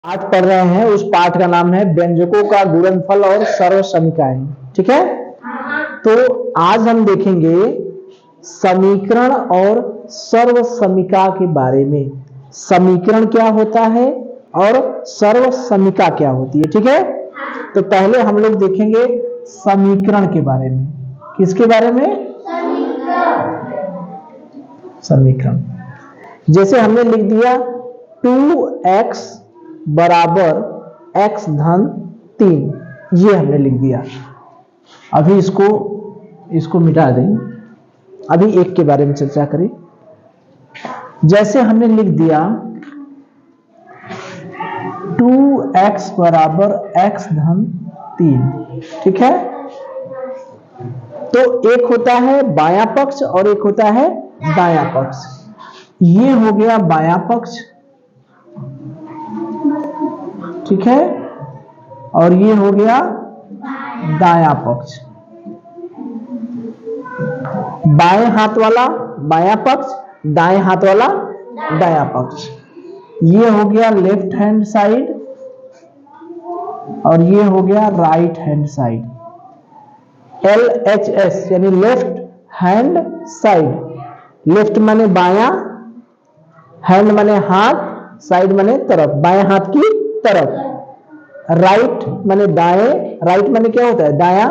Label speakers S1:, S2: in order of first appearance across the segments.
S1: पाठ पढ़ रहे हैं, उस पाठ का नाम है व्यंजकों का गुणनफल और सर्वसमीकाएं। ठीक है, तो आज हम देखेंगे समीकरण और सर्वसमीका के बारे में। समीकरण क्या होता है और सर्वसमीका क्या होती है। ठीक है, तो पहले हम लोग देखेंगे समीकरण के बारे में। किसके बारे में? समीकरण। जैसे हमने लिख दिया 2x बराबर x धन 3, ये हमने लिख दिया। अभी इसको मिटा दें, अभी एक के बारे में चर्चा करें। जैसे हमने लिख दिया 2x बराबर x धन 3, ठीक है। तो एक होता है बायां पक्ष और एक होता है दायां पक्ष। ये हो गया बायां पक्ष, ठीक है, और ये हो गया दायां पक्ष। बाएं हाथ वाला बायां पक्ष, दाएं हाथ वाला दायां पक्ष। ये हो गया लेफ्ट हैंड साइड और ये हो गया राइट हैंड साइड। LHS यानी लेफ्ट हैंड साइड। लेफ्ट माने बायां, हैंड माने हाथ, साइड माने तरफ, बाएं हाथ की तरफ। राइट माने दाएं, राइट माने क्या होता है? दायां।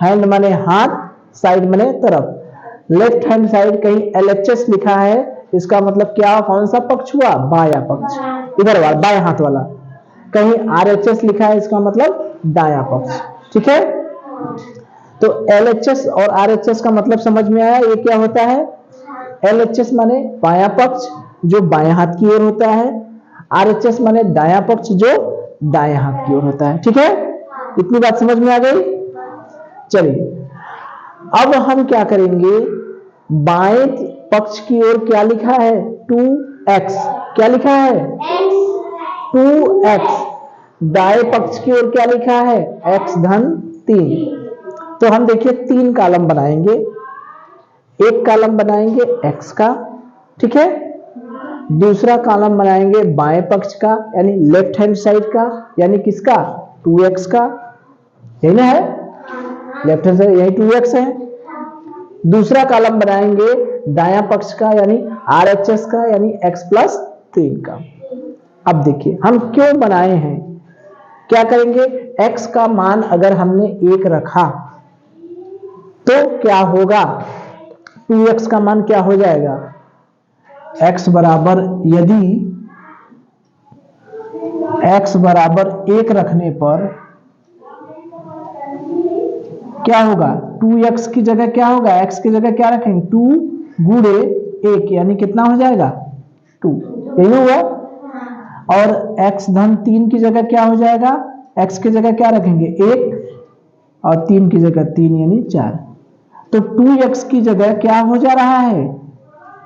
S1: हैंड माने हाथ, साइड माने तरफ। लेफ्ट हैंड साइड कहीं LHS लिखा है, इसका मतलब क्या? कौन सा पक्ष हुआ? बायां पक्ष, इधर वाला बाएं हाथ वाला। कहीं RHS लिखा है, इसका मतलब दायां पक्ष। ठीक है, तो LHS और RHS का मतलब समझ में आया? ये क्या होता है? LHS माने बायां पक्ष जो बाएं हाथ की ओर होता है, RHS माने दायां पक्ष जो दाएं हाथ की ओर होता है। ठीक है, इतनी बात समझ में आ गई? चलिए, अब हम क्या करेंगे? बाएं पक्ष की ओर क्या लिखा है? 2x। क्या लिखा है? 2x। दाएं पक्ष की ओर क्या लिखा है? x धन 3। तो हम देखिए 3 कॉलम बनाएंगे। एक कॉलम बनाएंगे x का, ठीक है। दूसरा कॉलम बनाएंगे बाएं पक्ष का यानी लेफ्ट हैंड साइड का, यानी किसका? 2x का। यही ना है? लेफ्ट हैंड साइड यही 2x है। दूसरा कॉलम बनाएंगे दायां पक्ष का यानी RHS का, यानी x प्लस 3 का। अब देखिए हम क्यों बनाए हैं, क्या करेंगे? x का मान अगर हमने 1 रखा तो क्या होगा? 2x का मान क्या हो जाएगा? x बराबर, यदि x बराबर 1 रखने पर क्या होगा? 2x की जगह क्या होगा? x की जगह क्या रखेंगे? 2 गुणे 1 यानी कितना हो जाएगा? 2। यही हुआ। और x धन 3 की जगह क्या हो जाएगा? x की जगह क्या रखेंगे? 1 और 3 की जगह 3 यानी 4। तो 2x की जगह क्या हो जा रहा है?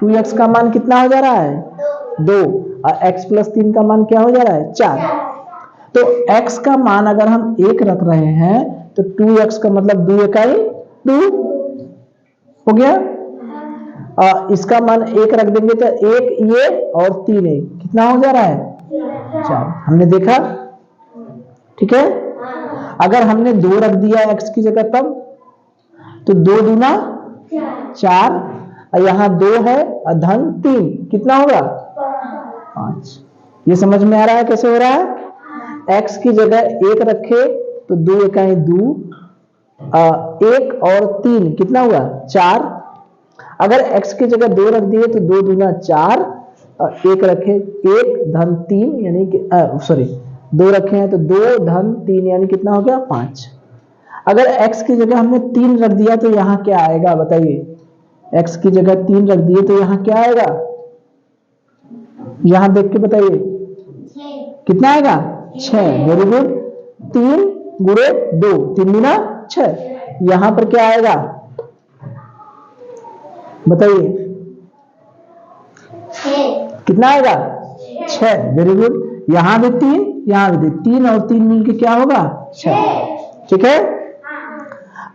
S1: 2x का मान कितना हो जा रहा है? 2। और x प्लस 3 का मान क्या हो जा रहा है? 4। तो x का मान अगर हम 1 रख रहे हैं तो 2x का मतलब 2 इकाई 2 हो गया। और इसका मान 1 रख देंगे तो 1 ये और 3 ये कितना हो जा रहा है? 4। हमने देखा, ठीक है। अगर हमने 2 रख दिया x की जगह तब तो 2 दूना 4, और यहां 2 है और धन 3 कितना होगा? 5। ये समझ में आ रहा है कैसे हो रहा है? x की जगह 1 रखे तो 2 इकाई 2, 1 और 3 कितना हुआ? 4। अगर x की जगह 2 रख दिए तो 2 दूना 4, और 1 रखे 1 धन 3 यानी कि 2 रखे हैं तो 2 धन 3 यानी कितना हो गया? 5। अगर x की जगह हमने 3 रख दिया तो यहां क्या आएगा बताइए? x की जगह 3 रख दिए तो यहां क्या आएगा? यहां देख के बताइए कितना आएगा? 6। Very good. 3 गुणे 2, 3 गुना 6। यहां पर क्या आएगा बताइए? कितना आएगा? 6। Very good. यहां भी 3, यहां भी 3 और 3 मिलके क्या होगा? 6। ठीक है।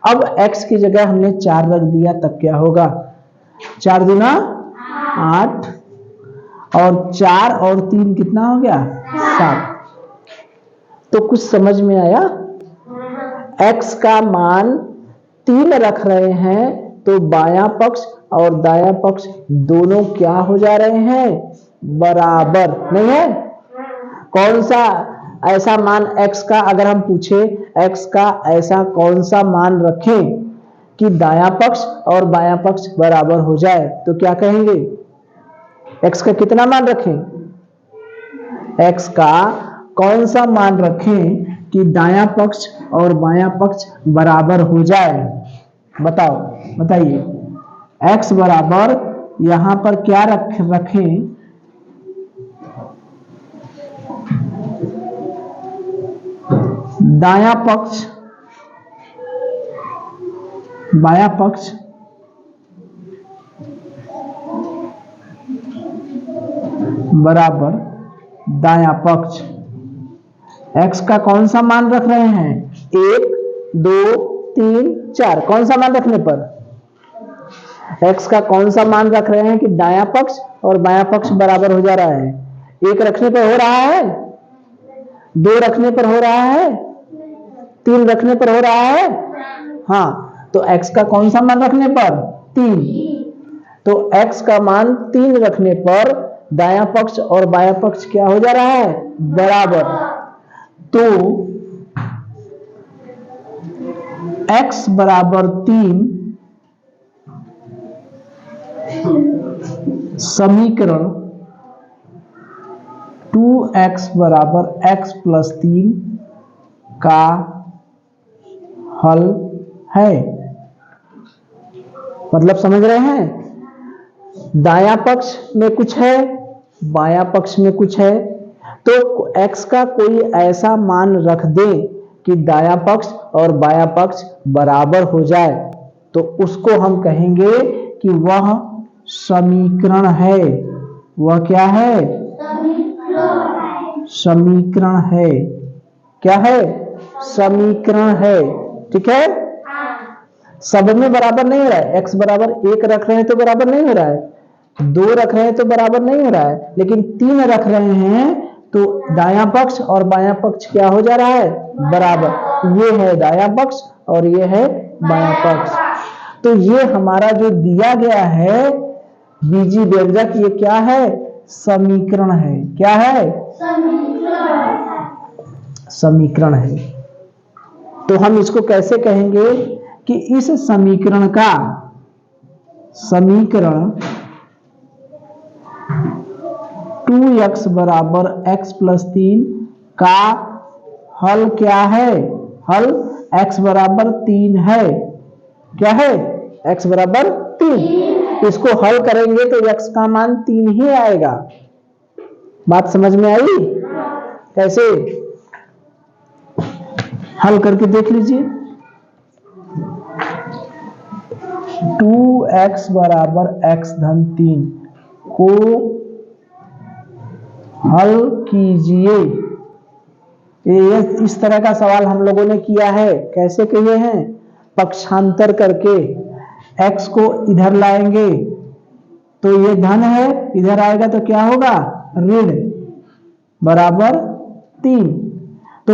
S1: अब x की जगह हमने 4 रख दिया तब क्या होगा? 4 दूना 8, और 4 और 3 कितना हो गया? 7। तो कुछ समझ में आया? x का मान 3 रख रहे हैं तो बायां पक्ष और दायां पक्ष दोनों क्या हो जा रहे हैं? बराबर, नहीं है? कौन सा ऐसा मान x का, अगर हम पूछे x का ऐसा कौन सा मान रखें कि दायां पक्ष और बायां पक्ष बराबर हो जाए, तो क्या कहेंगे? x का कितना मान रखें? x का कौन सा मान रखें कि दायां पक्ष और बायां पक्ष बराबर हो जाए? बताओ, बताइए। x बराबर यहां पर क्या रखें? दायां पक्ष बायां पक्ष बराबर दायां पक्ष। x का कौन सा मान रख रहे हैं? 1, 2, 3, 4। कौन सा मान रखने पर? x का कौन सा मान रख रहे हैं कि दायां पक्ष और बायां पक्ष बराबर हो जा रहा है? 1 रखने पर हो रहा है, 2 रखने पर हो रहा है, 3 रखने पर हो रहा है। हाँ, तो x का कौन सा मान रखने पर? 3। तो x का मान 3 रखने पर दायां पक्ष और बायां पक्ष क्या हो जा रहा है? बराबर। तो x बराबर 3 समीकरण 2x बराबर x प्लस 3 का हल है। मतलब समझ रहे हैं? दायां पक्ष में कुछ है, बायां पक्ष में कुछ है, तो x का कोई ऐसा मान रख दे कि दायां पक्ष और बायां पक्ष बराबर हो जाए, तो उसको हम कहेंगे कि वह समीकरण है। वह क्या है? समीकरण है। क्या है? समीकरण है। ठीक है? सब में बराबर नहीं हो रहा है। x बराबर 1 रख रहे हैं तो बराबर नहीं हो रहा है, 2 रख रहे हैं तो बराबर नहीं हो रहा है, लेकिन 3 रख रहे हैं तो दायां पक्ष और बायां पक्ष क्या हो जा रहा है? बराबर। ये है दायां पक्ष और ये है बायां पक्ष। तो ये हमारा जो दिया गया है बीजी व्यंजक, ये क्या है? समीकरण है। क्या है? समीकरण है। तो हम इसको कैसे कहेंगे कि इस समीकरण का समीकरण 2x बराबर x प्लस 3 का हल क्या है? हल x बराबर 3 है। क्या है? x बराबर 3। इसको हल करेंगे तो x का मान 3 ही आएगा। बात समझ में आई? कैसे? हल करके देख लीजिए। 2x बराबर x धन 3 को हल कीजिए। ये इस तरह का सवाल हम लोगों ने किया है। कैसे किए हैं? पक्षांतर करके x को इधर लाएंगे तो ये धन है, इधर आएगा तो क्या होगा? ऋण बराबर 3। तो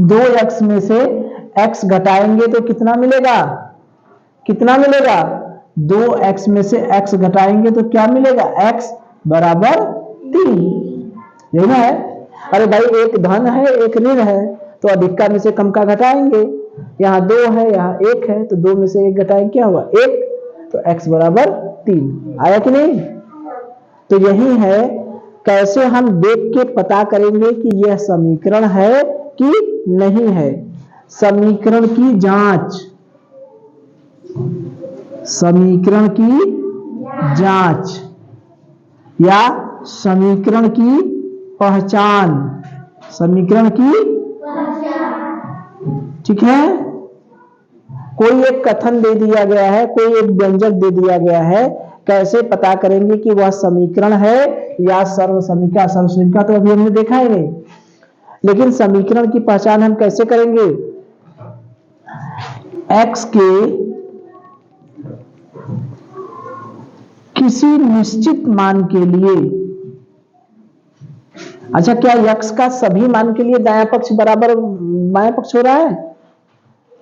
S1: 2x में से x घटाएंगे तो कितना मिलेगा? कितना मिलेगा? 2x में से x घटाएंगे तो क्या मिलेगा? x बराबर 3। यही ना है? अरे भाई, एक धन है एक ऋण है, तो अधिकता में से कम का घटाएंगे। यहाँ 2 है, यहाँ 1 है, तो 2 में से 1 घटाएंगे, क्या हुआ? 1। तो x बराबर 3 आया कि नहीं? तो यही है, कैसे हम देख के पता करेंगे कि यह समीकरण है कि नहीं है। समीकरण की जांच, समीकरण की जांच या समीकरण की पहचान। समीकरण की पहचान, ठीक है? कोई एक कथन दे दिया गया है, कोई एक व्यंजक दे दिया गया है, कैसे पता करेंगे कि वह समीकरण है या सर्वसमीका? सर्वसमीका तो अभी हमने देखा ही नहीं, लेकिन समीकरण की पहचान हम कैसे करेंगे? x के किसी निश्चित मान के लिए अच्छा, क्या x का सभी मान के लिए दायां पक्ष बराबर बायां पक्ष हो रहा है?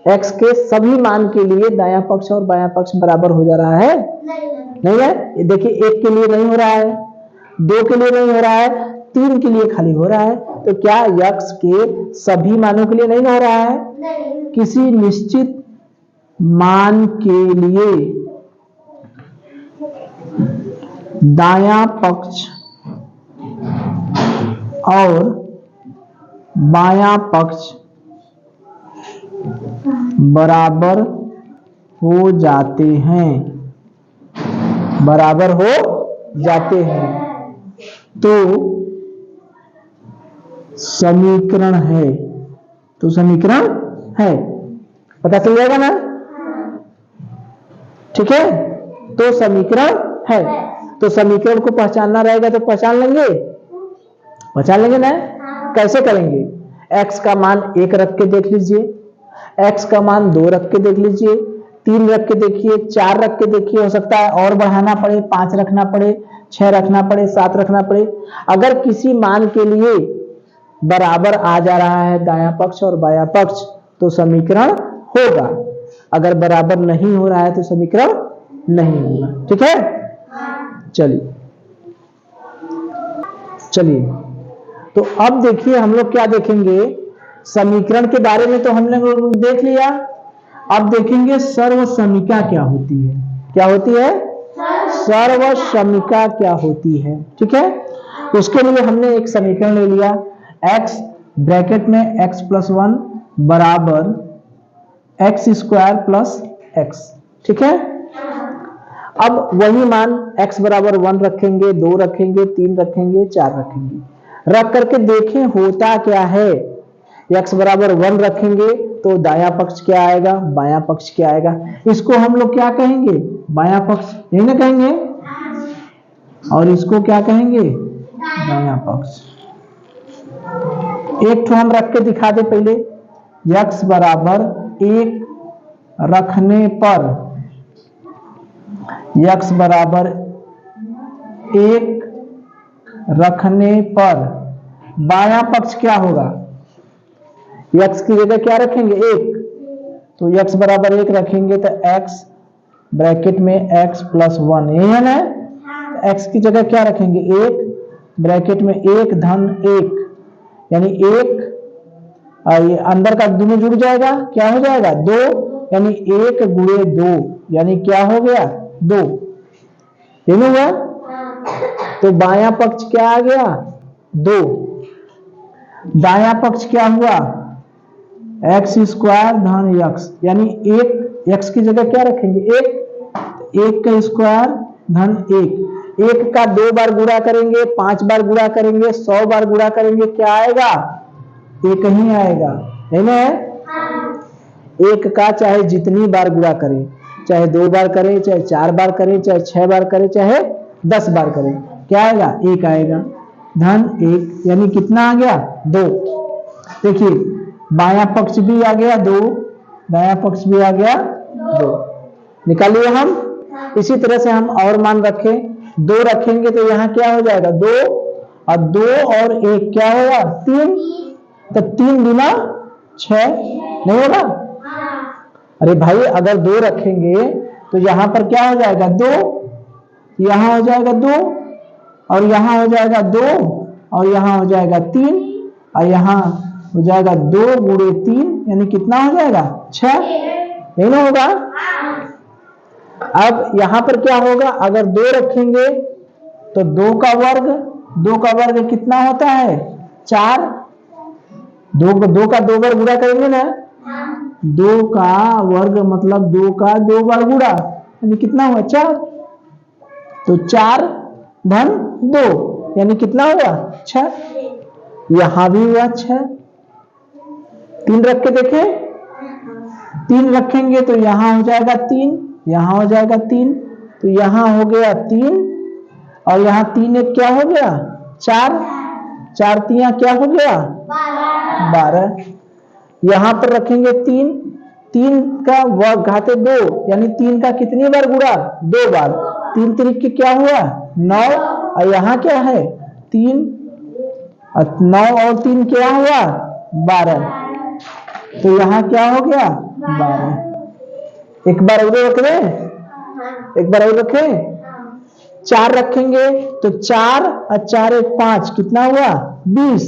S1: x के सभी मान के लिए दायां पक्ष और बायां पक्ष बराबर हो जा रहा है? नहीं है। देखिए, एक के लिए नहीं हो रहा है, दो के लिए नहीं हो रहा है, तीन के लिए खाली हो रहा है। तो क्या x के सभी मानों के लिए नहीं हो रहा है? किसी निश्चित मान के लिए दायां पक्ष और बायां पक्ष बराबर हो जाते हैं, बराबर हो जाते हैं, तो समीकरण है, तो समीकरण है। पता चल जाएगा ना? ठीक है, तो समीकरण है। तो समीकरण को पहचानना रहेगा तो पहचान लेंगे, पहचान लेंगे ना? कैसे करेंगे? x का मान 1 रख के देख लीजिए, x का मान 2 रख के देख लीजिए, 3 रख के देखिए, 4 रख के देखिए, हो सकता है और बढ़ाना पड़े, 5 रखना पड़े, 6 रखना पड़े, 7 रखना पड़े। अगर किसी मान के लिए बराबर आ जा रहा है दायां पक्ष और बायां पक्ष तो समीकरण होगा, अगर बराबर नहीं हो रहा है तो समीकरण नहीं होगा। ठीक है, चलिए चलिए, तो अब देखिए हम लोग क्या देखेंगे। समीकरण के बारे में तो हमने देख लिया, अब देखेंगे सर्वसमीका क्या होती है। क्या होती है? सर्वसमीका क्या होती है। ठीक है, उसके लिए हमने एक समीकरण ले लिया, x ब्रैकेट में x+1 बराबर x² प्लस x। ठीक है, अब वही मान x बराबर 1 रखेंगे, 2 रखेंगे, 3 रखेंगे, 4 रखेंगे, रख करके देखें होता क्या है। x बराबर 1 रखेंगे तो दायां पक्ष क्या आएगा, बायां पक्ष क्या आएगा। इसको हम लोग क्या कहेंगे? बायां पक्ष, यही ना कहेंगे, और इसको क्या कहेंगे? दायां पक्ष। एक तो हम रख के दिखा दे पहले, x बराबर 1 रखने पर, x बराबर 1 रखने पर बायां पक्ष क्या होगा? x की जगह क्या रखेंगे? 1, तो x बराबर 1 रखेंगे तो x ब्रैकेट में x+1, यही है ना? x की जगह क्या रखेंगे? 1 ब्रैकेट में 1 धन 1, यानी 1, ये अंदर का दोनों जुड़ जाएगा, क्या हो जाएगा? 2, यानी 1 गुणे 2, यानी क्या हो गया? 2। ये नहीं हुआ? तो बायां पक्ष क्या आ गया? 2। दायां पक्ष क्या हुआ? x² धन x, यानी 1, x की जगह क्या रखेंगे? 1 का स्क्वायर धन 1 का 2 बार गुणा करेंगे, 5 बार गुणा करेंगे, 100 बार गुणा करेंगे, क्या आएगा? 1 ही आएगा, है ना? 1 का चाहे जितनी बार गुणा करें, चाहे 2 बार करें, चाहे 4 बार करें, चाहे 6 बार करें, चाहे 10 बार करें, क्या आएगा? 1 आएगा, धन 1, यानी कितना आ गया? 2। देखिए, बायां पक्ष भी आ गया 2, दायां पक्ष भी आ गया 2, निकालिए हम। इसी तरह से हम और मान रखें, 2 रखेंगे तो यहाँ क्या हो जाएगा? 2 और 2 और 1 क्या होगा? 3, तो 3 गुना 6 नहीं होगा? अरे भाई, अगर 2 रखेंगे तो यहां पर क्या हो जाएगा? 2, यहां हो जाएगा 2, और यहां हो जाएगा 2, और यहां हो जाएगा 3, और यहां हो जाएगा 2 गुणे 3, यानी कितना हो जाएगा? 6, नहीं ना होगा? अब यहां पर क्या होगा? अगर 2 रखेंगे तो 2 का वर्ग कितना होता है? 4। 2 का 2 बार गुणा करेंगे ना, 2 का वर्ग मतलब 2 का 2 बार गुणा, यानी कितना हुआ? 4। तो 4 धन 2, यानी कितना हुआ? 6। यहां भी हुआ 6। 3 रख के देखें, 3 रखेंगे तो यहां हो जाएगा 3, यहां हो जाएगा 3, तो यहां हो गया 3, और यहां 3 एक क्या हो गया? 4, 4 तिया क्या हो गया? 12। यहां पर रखेंगे 3, 3 का वर्ग घाते 2, यानी 3 का कितनी बार गुणा? 2 बार। 3 त्रिक के क्या हुआ? 9, और यहां क्या है? 3, 9 और 3 क्या हुआ 12, तो यहाँ क्या हो गया 12। एक बार उधर रख दे, एक बार और रखे, 4 रखेंगे तो 4 और 4 1 5 कितना हुआ 20,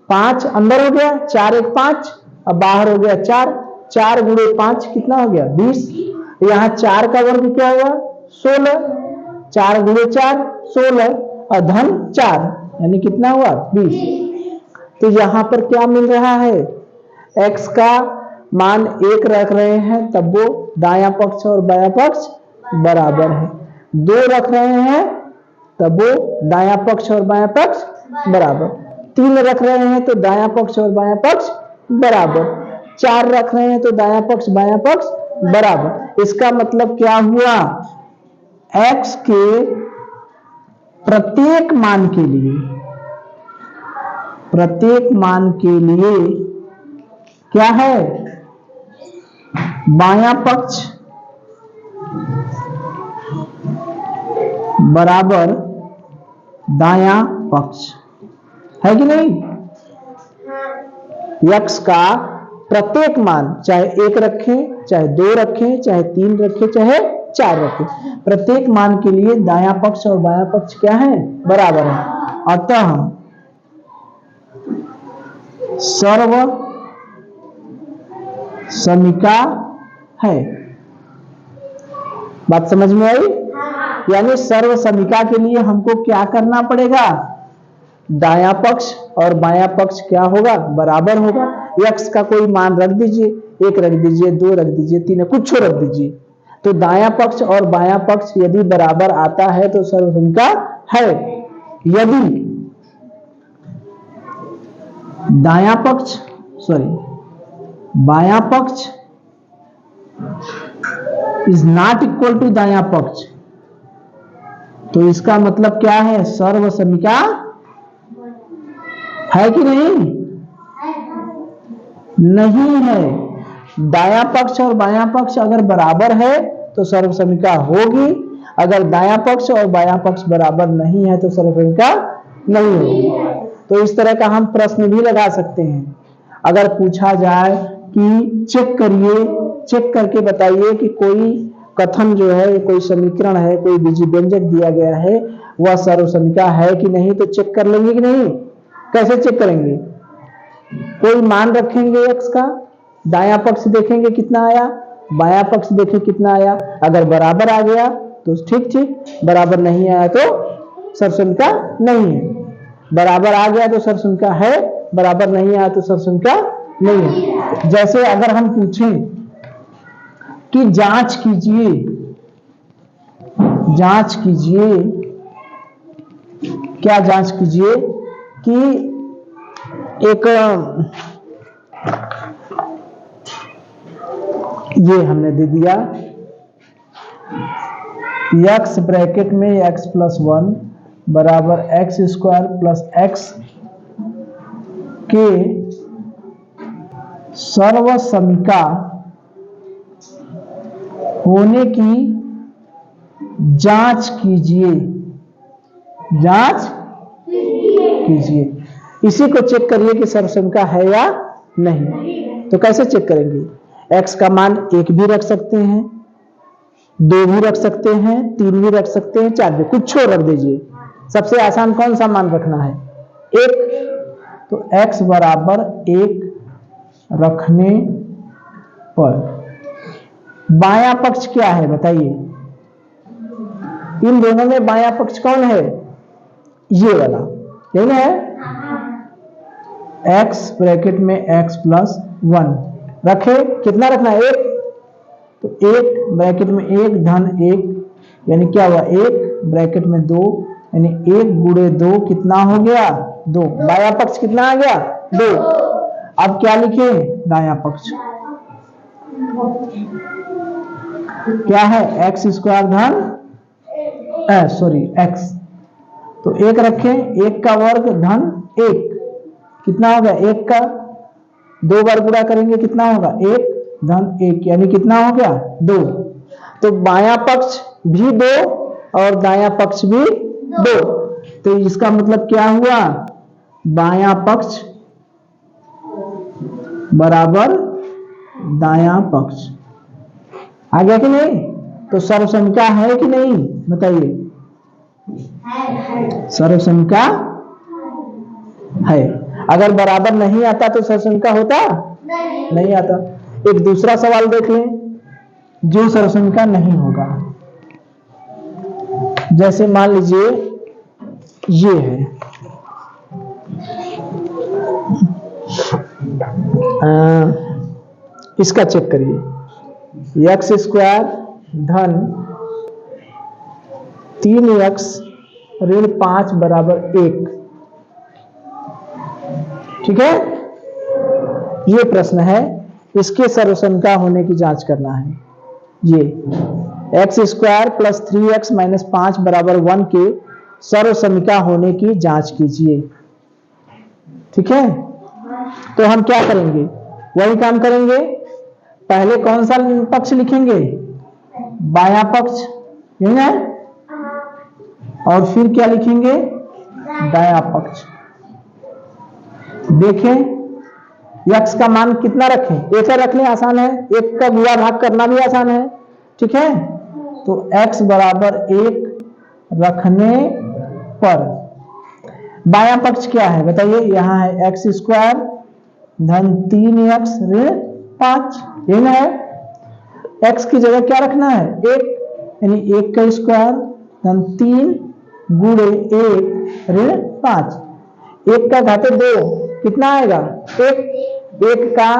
S1: 5 अंदर हो गया, 4 1 5 अब बाहर हो गया 4, 4 गुणे 5 कितना हो गया 20। यहाँ 4 का वर्ग क्या हुआ 16, 4 गुणे 4 16 और धन 4 यानी कितना हुआ 20। तो यहाँ पर क्या मिल रहा है, x का मान 1 रख रहे हैं तब वो दायां पक्ष और बायां पक्ष बराबर है, 2 रख रहे हैं तब वो दायां पक्ष और बायां पक्ष बराबर, 3 रख रहे हैं तो दायां पक्ष और बायां पक्ष बराबर, 4 रख रहे हैं तो दायां पक्ष बायां पक्ष बराबर। इसका मतलब क्या हुआ, x के प्रत्येक मान के लिए, प्रत्येक मान के लिए क्या है बायां पक्ष बराबर दायां पक्ष है कि नहीं। x का प्रत्येक मान चाहे 1 रखें, चाहे 2 रखें, चाहे 3 रखें, चाहे 4 रखें, प्रत्येक मान के लिए दायां पक्ष और बायां पक्ष क्या है बराबर है। अतः सर्व समीका है। बात समझ में आई, यानी सर्व समीका के लिए हमको क्या करना पड़ेगा, दायां पक्ष और बायां पक्ष क्या होगा बराबर होगा। x का कोई मान रख दीजिए, 1 रख दीजिए, 2 रख दीजिए, 3 कुछ रख दीजिए, तो दायां पक्ष और बायां पक्ष यदि बराबर आता है तो सर्व समीका है। यदि दायां पक्ष बायां पक्ष इज नॉट इक्वल टू दायां पक्ष, तो इसका मतलब क्या है, सर्व समीका है कि नहीं, नहीं है। दायां पक्ष और बायां पक्ष अगर बराबर है तो सर्व समीका होगी, अगर दायां पक्ष और बायां पक्ष बराबर नहीं है तो सर्व समीका नहीं होगी। तो इस तरह का हम प्रश्न भी लगा सकते हैं। अगर पूछा जाए कि चेक करिए, चेक करके बताइए कि कोई कथन जो है, कोई समीकरण है, कोई बीजी व्यंजक दिया गया है वह सर्व समीका है कि नहीं, तो चेक कर लेंगे कि नहीं। कैसे चेक करेंगे, कोई मान रखेंगे x का, दायां पक्ष देखेंगे कितना आया, बायां पक्ष देखें कितना आया, अगर बराबर आ गया तो ठीक ठीक, बराबर नहीं आया तो सर्व समीका नहीं है, बराबर आ गया तो सर्व समीका है, बराबर नहीं आया तो सर्व समीका नहीं है। जैसे अगर हम पूछें कि जांच कीजिए, जांच कीजिए, क्या जांच कीजिए कि एक ये हमने दे दिया x ब्रैकेट में x प्लस 1 बराबर एक्स स्क्वायर प्लस एक्स के सर्व समीका होने की जांच कीजिए, जांच कीजिए। इसी को चेक करिए कि सर्व समीका है या नहीं। तो कैसे चेक करेंगे, x का मान 1 भी रख सकते हैं, 2 भी रख सकते हैं, 3 भी रख सकते हैं, 4 भी, कुछ रख दीजिए। सबसे आसान कौन सा मान रखना है, 1। तो x बराबर 1 रखने पर बायां पक्ष क्या है बताइए, इन दोनों में बायां पक्ष कौन है, ये वाला, यही ना है। x ब्रैकेट में x प्लस 1 रखे, कितना रखना है 1, तो 1 ब्रैकेट में 1 धन 1 यानी क्या हुआ 1 ब्रैकेट में 2 यानी 1 गुणे 2 कितना हो गया 2, बायां पक्ष कितना आ गया 2। अब क्या लिखे, दायां पक्ष क्या है x स्क्वायर धन x, तो 1 रखें, 1 का वर्ग धन 1 कितना होगा 1 का 2 बार गुणा करेंगे कितना होगा 1 धन 1 यानी कितना हो गया 2। तो बायां पक्ष भी 2 और दायां पक्ष भी 2, तो इसका मतलब क्या हुआ बायां पक्ष बराबर दायां पक्ष। आ गया कि नहीं? तो सर्वसंख्या है कि नहीं बताइए? सर्वसंख्या है। अगर बराबर नहीं आता तो सर्वसंख्या होता नहीं आता। एक दूसरा सवाल देख लें जो सर्वसंख्या नहीं होगा। जैसे मान लीजिए ये है, इसका चेक करिए। एक्स स्क्वायर धन 3x ऋण 5 बराबर 1। ठीक है, ये प्रश्न है, इसके सर्वसंख्या होने की जांच करना है। ये x square plus 3x minus 5 बराबर 1 के सर्वसंख्या होने की जांच कीजिए। ठीक है, तो हम क्या करेंगे? वही काम करेंगे। पहले कौन सा पक्ष लिखेंगे? बायां पक्ष, यही है। और फिर क्या लिखेंगे? दायां पक्ष। देखें x का मान कितना रखें? एक रख लें, आसान है। एक का गुणा भाग करना भी आसान है। ठीक है, तो x बराबर 1 रखने पर बायां पक्ष क्या है बताइए? यहां है एक्स स्क्वायर धन 3x ऋण 5, यही है। x की जगह क्या रखना है? 1, यानी 1 का स्क्वायर धन 3 गुणे 1 ऋण 5। 1 का घाते 2 कितना आएगा? 1 का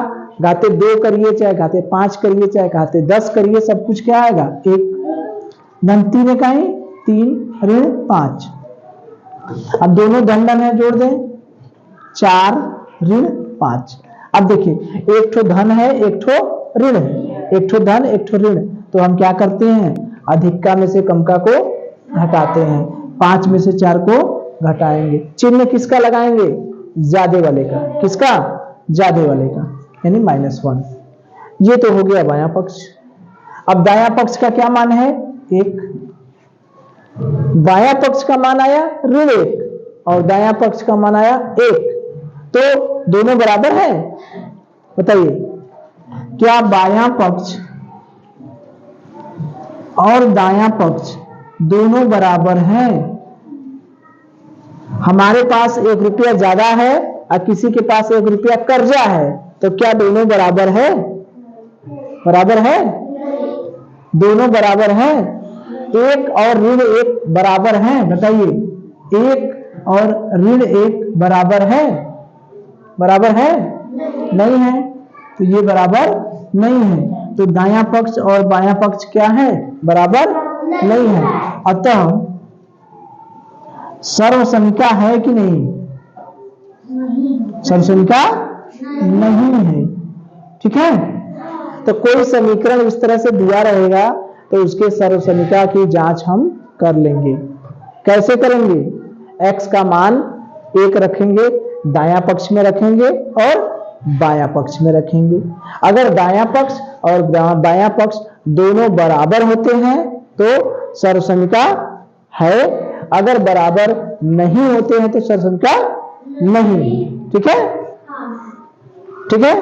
S1: घाते 2 करिए, चाहे घाते 5 करिए, चाहे घाते 10 करिए, सब कुछ क्या आएगा? 1 धन 3 का ही 3 ऋण 5। अब दोनों धन है, जोड़ दें, 4 ऋण 5। अब देखिए एक ठो धन है, एक ठो ऋण है, एक ठो धन एक ठो ऋण। तो हम क्या करते हैं? अधिका में से कमका को घटाते हैं। 5 में से 4 को घटाएंगे। चिन्ह किसका लगाएंगे? ज्यादा वाले का। किसका? ज्यादा वाले का, यानी -1। ये तो हो गया बायां पक्ष। अब दायां पक्ष का क्या मान है? 1। बायां पक्ष का मान आया ऋण 1 और दायां पक्ष का मान आया 1। तो दोनों बराबर है? बताइए, क्या बायां पक्ष और दायां पक्ष दोनों बराबर हैं? हमारे पास 1 रुपया ज्यादा है और किसी के पास 1 रुपया कर्जा है, तो क्या दोनों बराबर है? बराबर है? दोनों बराबर है। 1 और ऋण 1 बराबर है? बताइए, 1 और ऋण 1 बराबर है? बराबर है? नहीं है, तो ये बराबर नहीं है। तो दायां पक्ष और बायां पक्ष क्या है? बराबर नहीं है। अतः सर्वसंख्या है कि नहीं? सर्वसंख्या नहीं है। ठीक है, तो कोई समीकरण इस तरह से दिया रहेगा तो उसके सर्वसंख्या की जांच हम कर लेंगे। कैसे करेंगे? x का मान 1 रखेंगे, दायां पक्ष में रखेंगे और बायां पक्ष में रखेंगे। अगर दायां पक्ष और बायां पक्ष दोनों बराबर होते हैं तो सर्वसंख्या है। अगर बराबर नहीं होते हैं तो सर्वसंख्या नहीं। ठीक है? ठीक है,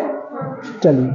S1: चलिए।